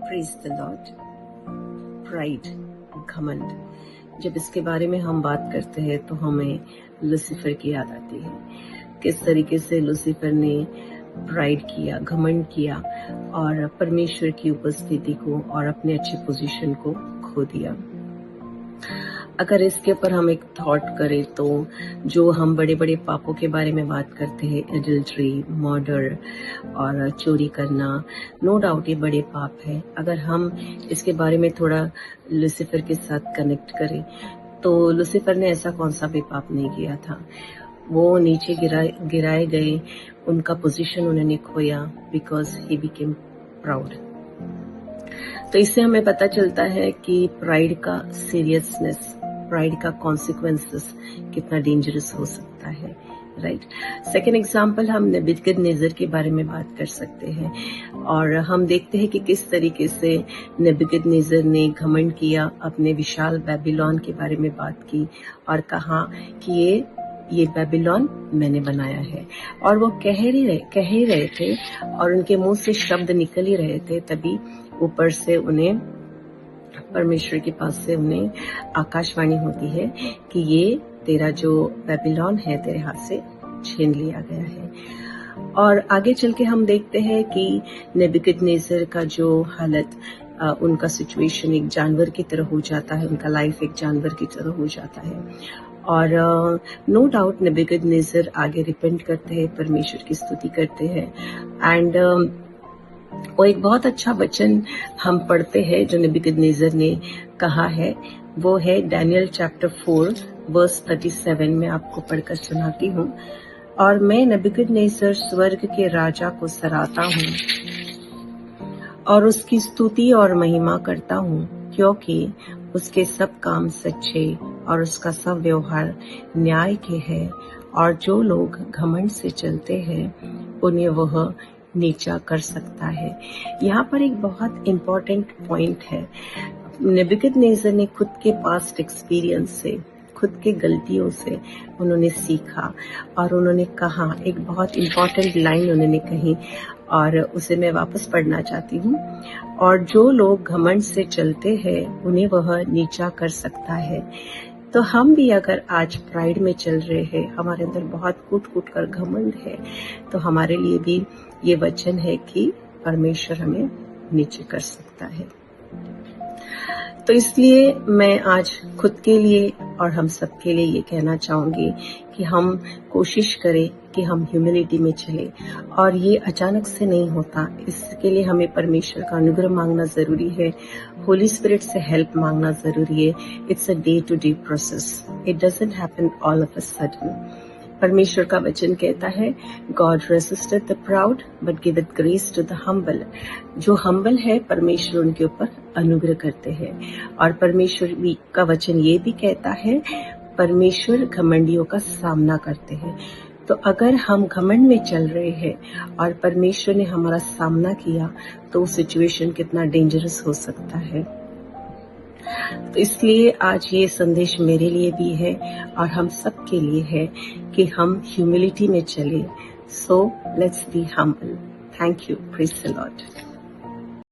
Praise the Lord. Pride, घमंड, जब इसके बारे में हम बात करते हैं तो हमें लूसीफर की याद आती है। किस तरीके से लूसीफर ने प्राइड किया, घमंड किया और परमेश्वर की उपस्थिति को और अपने अच्छी पोजीशन को खो दिया। अगर इसके ऊपर हम एक थॉट करें तो जो हम बड़े बड़े पापों के बारे में बात करते हैं, एडल्ट्री, मर्डर और चोरी करना, नो डाउट ये बड़े पाप है। अगर हम इसके बारे में थोड़ा लूसीफर के साथ कनेक्ट करें तो लूसीफर ने ऐसा कौन सा भी पाप नहीं किया था। वो नीचे गिराए गए, उनका पोजीशन उन्होंने खोया बिकॉज ही बिकेम प्राउड। तो इससे हमें पता चलता है कि प्राइड का सीरियसनेस, प्राइड का कॉन्सिक्वेंसेस कितना डेंजरस हो सकता है, राइट। सेकेंड एग्जाम्पल हम नेबुकदनेस्सर के बारे में बात कर सकते हैं और हम देखते हैं कि किस तरीके से नेबुकदनेस्सर ने घमंड किया, अपने विशाल बेबीलोन के बारे में बात की और कहा कि ये बेबीलोन मैंने बनाया है। और वो कह ही रहे थे और उनके मुंह से शब्द निकल ही रहे थे, तभी ऊपर से उन्हें, परमेश्वर के पास से उन्हें आकाशवाणी होती है कि ये तेरा जो बेबीलोन है तेरे हाथ से छीन लिया गया है। और आगे चल के हम देखते हैं कि नेबुकदनेस्सर का जो हालत, उनका सिचुएशन एक जानवर की तरह हो जाता है, उनका लाइफ एक जानवर की तरह हो जाता है। और नो डाउट नेबुकदनेस्सर आगे रिपेंट करते हैं, परमेश्वर की स्तुति करते हैं। एंड वो एक बहुत अच्छा वचन हम पढ़ते हैं जो नेबुकदनेस्सर ने कहा है, वो है डैनियल चैप्टर 4 वर्स 37 में आपको पढ़कर सुनाती हूँ। और मैं नेबुकदनेस्सर स्वर्ग के राजा को सराहता हूँ और उसकी स्तुति और महिमा करता हूँ, क्योंकि उसके सब काम सच्चे और उसका सब व्यवहार न्याय के है। और जो लोग घमंड से चलते हैं उन्हें वह नीचा कर सकता है। यहाँ पर एक बहुत इम्पोर्टेंट पॉइंट है। नेबुकदनेस्सर ने खुद के पास्ट एक्सपीरियंस से, खुद के गलतियों से उन्होंने सीखा और उन्होंने कहा, एक बहुत इम्पोर्टेंट लाइन उन्होंने कही और उसे मैं वापस पढ़ना चाहती हूँ। और जो लोग घमंड से चलते हैं उन्हें वह नीचा कर सकता है। तो हम भी अगर आज प्राइड में चल रहे हैं, हमारे अंदर बहुत कूट कर घमंड है, तो हमारे लिए भी ये वचन है कि परमेश्वर हमें नीचे कर सकता है। तो इसलिए मैं आज खुद के लिए और हम सब के लिए ये कहना चाहूंगी कि हम कोशिश करें कि हम ह्यूमिलिटी में चले। और ये अचानक से नहीं होता, इसके लिए हमें परमेश्वर का अनुग्रह मांगना जरूरी है, होली स्पिरिट से हेल्प मांगना जरूरी है। It's a day to day process, it doesn't happen all of a sudden. परमेश्वर का वचन कहता है, God resisted the proud but giveth grace to the humble. जो हम्बल है परमेश्वर उनके ऊपर अनुग्रह करते हैं। और परमेश्वर का वचन ये भी कहता है, परमेश्वर घमंडियों का सामना करते हैं। तो अगर हम घमंड में चल रहे हैं और परमेश्वर ने हमारा सामना किया तो सिचुएशन कितना डेंजरस हो सकता है। तो इसलिए आज ये संदेश मेरे लिए भी है और हम सब के लिए है कि हम ह्यूमिलिटी में चले। So let's be humble. Thank you. Praise the Lord.